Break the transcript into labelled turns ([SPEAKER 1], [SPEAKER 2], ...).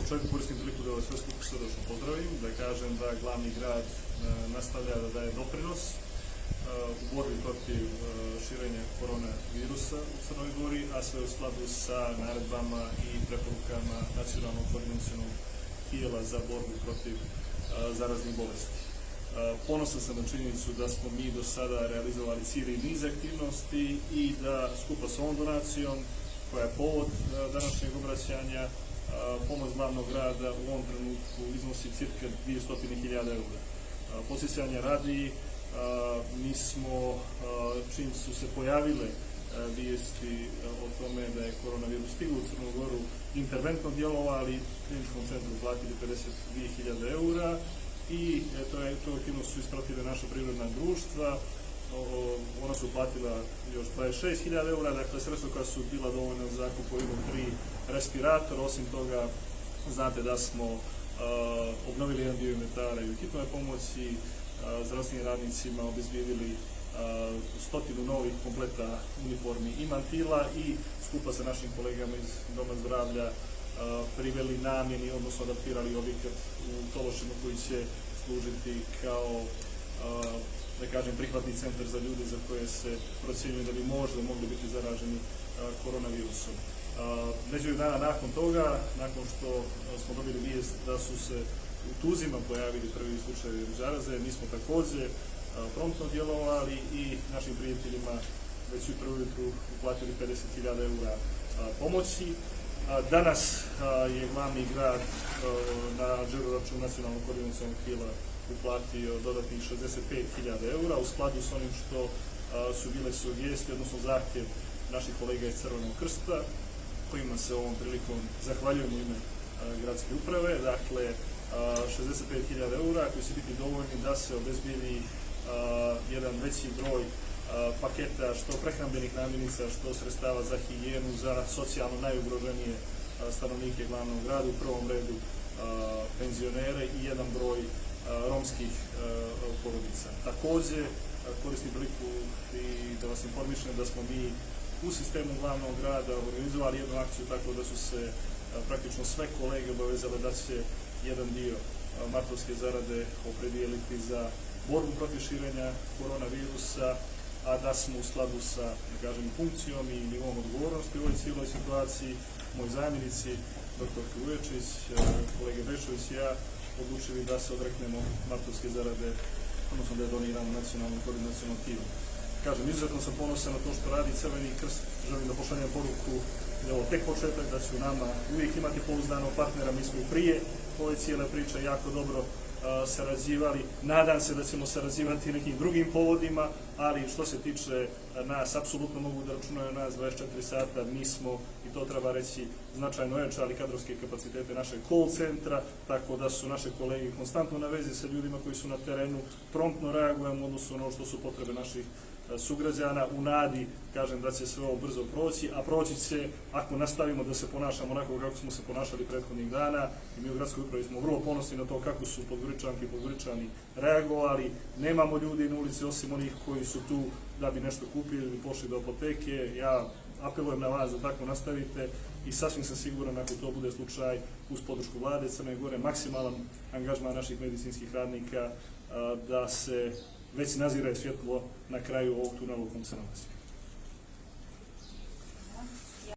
[SPEAKER 1] početku koristim priliku da vas sve skupo srdačno pozdravim, da kažem da glavni grad nastavlja da daje doprinos u borbi protiv širenja koronavirusa u Crnoj Gori, a sve u skladu sa naredbama i preporukama Nacionalnog koordinacionog tijela za borbu protiv zaraznih bolesti. Ponosan sam na činjenicu da smo mi do sada realizovali cijeli niz aktivnosti i da skupa s ovom donacijom, koja je povod današnjeg obraćanja, pomoć glavnog grada u ovom trenutku iznosi cirka 200.000 eura. Podsjećanja radi, mi smo, čim su se pojavile vijesti o tome da je koronavirus stigao u Crnu Goru, interventno djelovali, kliničkom centru platili 52.000 eura i tu aktivnost su ispratile naša privredna društva. Ona su platila još 26.000 eura, dakle sredstva koja su bila dovoljna za kupovinu 3 respiratora. Osim toga, znate da smo obnovili jedan dio inventara i u hitnoj pomoći, zdravstvenim radnicima obezbijedili 100 novih kompleta uniformi i mantila i skupa sa našim kolegama iz Doma zdravlja priveli namjeni, odnosno adaptirali objekat u Tološinu koji će služiti kao da kažem prihvatni centar za ljude za koje se procjenjuje da bi možda mogli biti zaraženi koronavirusom. Nekoliko dana nakon toga, nakon što smo dobili vijest da su se u Tuzima pojavili prvi slučajevi zaraze, mi smo također promptno djelovali i našim prijateljima već jutro ujutru uplatili 50.000 eura pomoći. Danas je glavni grad na žiro račun Nacionalnog koordinacionog tijela uplatio dodatnih 65.000 eura u skladu s onim što su bile sugestije, odnosno zahtjev naših kolega iz Crvenog krsta, kojima se ovom prilikom zahvaljujem u ime gradske uprave. Dakle, 65.000 eura koji će biti dovoljni da se obezbijedi jedan veći broj paketa, što prehrambenih namirnica, što sredstava za higijenu, za socijalno najugroženije stanovnike glavnog grada, u prvom redu penzionere i jedan broj romskih porodica. Također, koristim priliku i da vas informišem da smo mi u sistemu glavnog grada organizovali jednu akciju tako da su se praktično sve kolege obavezale da će jedan dio martovske zarade opredijeliti za borbu protiv širenja koronavirusa, a da smo u skladu sa, da kažem, funkcijom i nivom odgovornosti u ovoj cijeloj situaciji, moji zamjenici, dr. Vuječić, kolege Bešović i ja, odlučili da se odreknemo martovske zarade, odnosno da je doniramo Nacionalnom koordinacionom timu. Kažem, izuzetno sam ponosan na to što radi Crveni krst, želim da pošaljem poruku da je ovo tek početak, da će u nama uvijek imati pouzdanog partnera. Mi smo prije ove cijele priče jako dobro sarađivali, nadam se da ćemo sarađivati nekim drugim povodima, ali što se tiče nas, apsolutno mogu da računaju nas 24 sata, mi smo, i to treba reći, značajno ojačali kadrovske kapacitete našeg call centra, tako da su naše kolege konstantno na vezi sa ljudima koji su na terenu, promptno reagujemo u odnosu na ono što su potrebe naših sugrađana, u nadi, kažem, da će sve ovo brzo proći, a proći će ako nastavimo da se ponašamo onako kako smo se ponašali prethodnih dana. I mi u gradskoj upravi smo vrlo ponosni na to kako su Podgoričanke i Podgoričani reagovali. Nemamo ljudi na ulici osim onih koji su tu da bi nešto kupili ili pošli do apoteke. Ja apelujem na vas da tako nastavite i sasvim sam siguran, ako to bude slučaj, uz podršku vlade Crne Gore, maksimalan angažman naših medicinskih radnika, da se već nazire svjetlo na kraju ovog tunela u kom se nalazi.